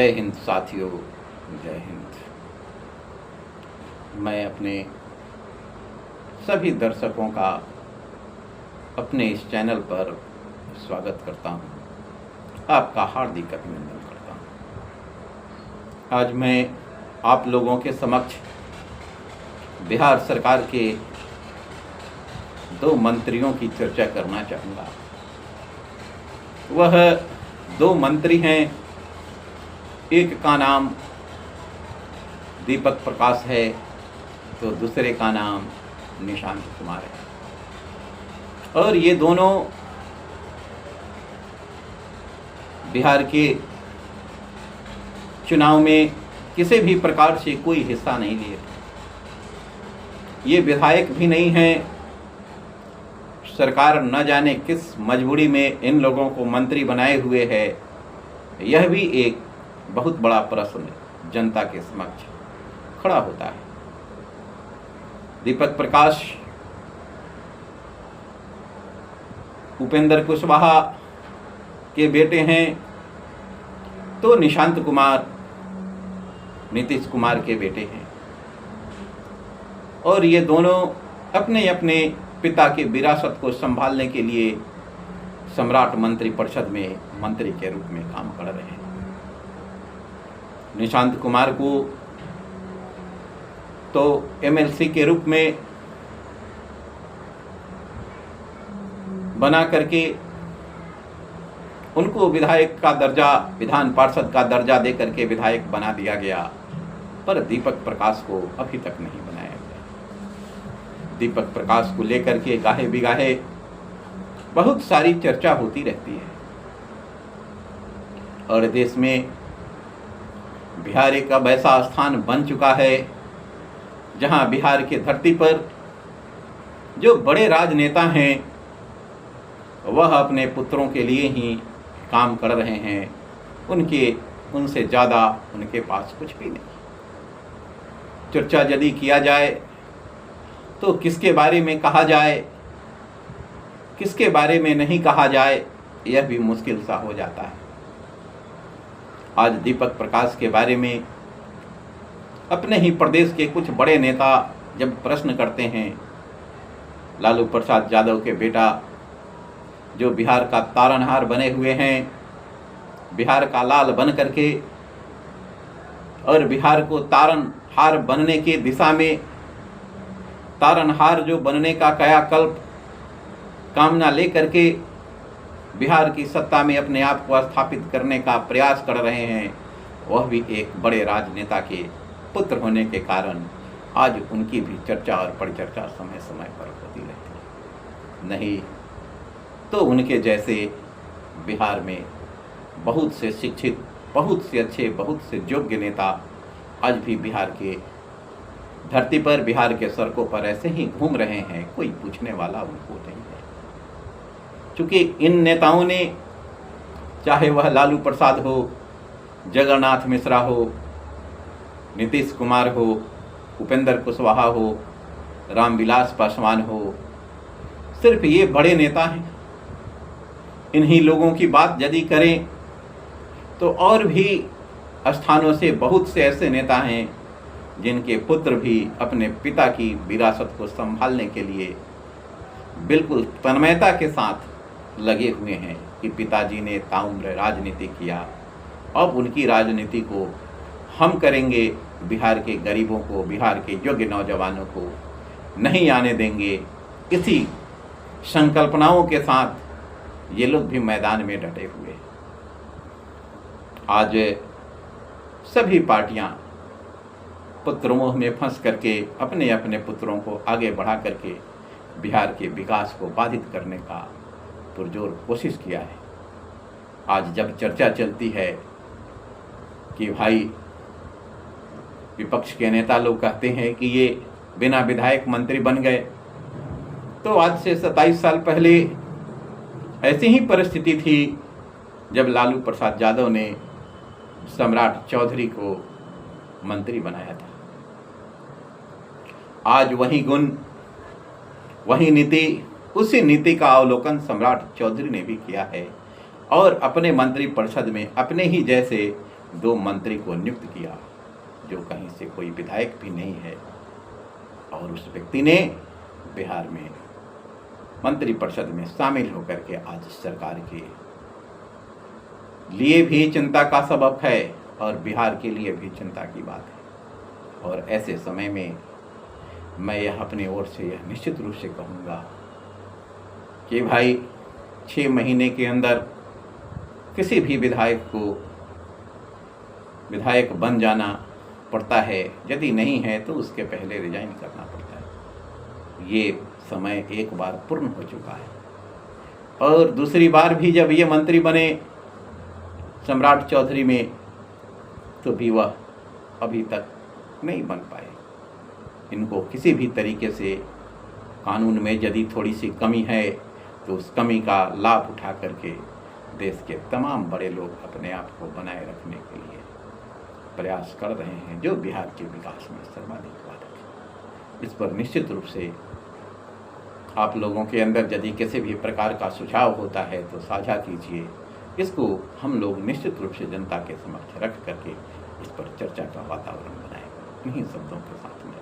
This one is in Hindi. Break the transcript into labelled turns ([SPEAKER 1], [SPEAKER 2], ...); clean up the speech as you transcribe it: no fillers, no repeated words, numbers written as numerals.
[SPEAKER 1] जय हिंद साथियों, जय हिंद। मैं अपने सभी दर्शकों का अपने इस चैनल पर स्वागत करता हूं, आपका हार्दिक अभिनंदन करता हूं। आज मैं आप लोगों के समक्ष बिहार सरकार के 2 मंत्रियों की चर्चा करना चाहूँगा। वह 2 मंत्री हैं, एक का नाम दीपक प्रकाश है तो दूसरे का नाम निशांत कुमार है। और ये दोनों बिहार के चुनाव में किसी भी प्रकार से कोई हिस्सा नहीं लिए। ये विधायक भी नहीं हैं। सरकार न जाने किस मजबूरी में इन लोगों को मंत्री बनाए हुए है। यह भी एक बहुत बड़ा प्रश्न जनता के समक्ष खड़ा होता है। दीपक प्रकाश उपेंद्र कुशवाहा के बेटे हैं तो निशांत कुमार नीतीश कुमार के बेटे हैं। और ये दोनों अपने अपने पिता की विरासत को संभालने के लिए सम्राट मंत्री परिषद में मंत्री के रूप में काम कर रहे हैं। निशांत कुमार को तो एमएलसी के रूप में बना करके उनको विधायक का दर्जा, विधान पार्षद का दर्जा दे करके विधायक बना दिया गया, पर दीपक प्रकाश को अभी तक नहीं बनाया गया। दीपक प्रकाश को लेकर के गाहे बिगाहे बहुत सारी चर्चा होती रहती है और देश में बिहार एक अब ऐसा स्थान बन चुका है जहां बिहार की धरती पर जो बड़े राजनेता हैं वह अपने पुत्रों के लिए ही काम कर रहे हैं। उनसे ज़्यादा उनके पास कुछ भी नहीं। चर्चा यदि किया जाए तो किसके बारे में कहा जाए, किसके बारे में नहीं कहा जाए, यह भी मुश्किल सा हो जाता है। आज दीपक प्रकाश के बारे में अपने ही प्रदेश के कुछ बड़े नेता जब प्रश्न करते हैं, लालू प्रसाद यादव के बेटा जो बिहार का तारनहार बने हुए हैं, बिहार का लाल बन करके और बिहार को तारनहार बनने की दिशा में, तारनहार जो बनने का कायाकल्प कामना लेकर के बिहार की सत्ता में अपने आप को स्थापित करने का प्रयास कर रहे हैं, वह भी एक बड़े राजनेता के पुत्र होने के कारण आज उनकी भी चर्चा और परिचर्चा समय समय पर होती रहती है। नहीं तो उनके जैसे बिहार में बहुत से शिक्षित, बहुत से अच्छे, बहुत से योग्य नेता आज भी बिहार के धरती पर, बिहार के सड़कों पर ऐसे ही घूम रहे हैं, कोई पूछने वाला उनको नहीं है। क्योंकि इन नेताओं ने, चाहे वह लालू प्रसाद हो, जगन्नाथ मिश्रा हो, नीतीश कुमार हो, उपेंद्र कुशवाहा हो, रामविलास पासवान हो, सिर्फ ये बड़े नेता हैं। इन्हीं लोगों की बात यदि करें तो और भी स्थानों से बहुत से ऐसे नेता हैं जिनके पुत्र भी अपने पिता की विरासत को संभालने के लिए बिल्कुल तन्मयता के साथ लगे हुए हैं कि पिताजी ने ताउम्र राजनीति किया, अब उनकी राजनीति को हम करेंगे, बिहार के गरीबों को, बिहार के योग्य नौजवानों को नहीं आने देंगे। इसी संकल्पनाओं के साथ ये लोग भी मैदान में डटे हुए। आज सभी पार्टियां पुत्रमोह में फंस करके अपने अपने पुत्रों को आगे बढ़ा करके बिहार के विकास को बाधित करने का पुरजोर कोशिश किया है। आज जब चर्चा चलती है कि भाई विपक्ष के नेता लोग कहते हैं कि ये बिना विधायक मंत्री बन गए, तो आज से 27 साल पहले ऐसी ही परिस्थिति थी जब लालू प्रसाद यादव ने सम्राट चौधरी को मंत्री बनाया था। आज वही गुण, वही नीति, उसी नीति का अवलोकन सम्राट चौधरी ने भी किया है और अपने मंत्री परिषद में अपने ही जैसे 2 मंत्री को नियुक्त किया, जो कहीं से कोई विधायक भी नहीं है, और उस व्यक्ति ने बिहार में मंत्रिपरिषद में शामिल होकर के आज सरकार के लिए भी चिंता का सबब है और बिहार के लिए भी चिंता की बात है। और ऐसे समय में मैं यह अपनी ओर से यह निश्चित रूप से कहूँगा कि भाई 6 महीने के अंदर किसी भी विधायक को विधायक बन जाना पड़ता है, यदि नहीं है तो उसके पहले रिजाइन करना पड़ता है। ये समय एक बार पूर्ण हो चुका है। और दूसरी बार भी जब ये मंत्री बने सम्राट चौधरी में, तो भी वह अभी तक नहीं बन पाए। इनको किसी भी तरीके से कानून में यदि थोड़ी सी कमी है तो उस कमी का लाभ उठा करके देश के तमाम बड़े लोग अपने आप को बनाए रखने के लिए प्रयास कर रहे हैं, जो बिहार के विकास में सर्वाधिक बाधक है। इस पर निश्चित रूप से आप लोगों के अंदर यदि किसी भी प्रकार का सुझाव होता है तो साझा कीजिए। इसको हम लोग निश्चित रूप से जनता के समक्ष रख करके इस पर चर्चा का वातावरण बनाएं। इन्हीं शब्दों के साथ में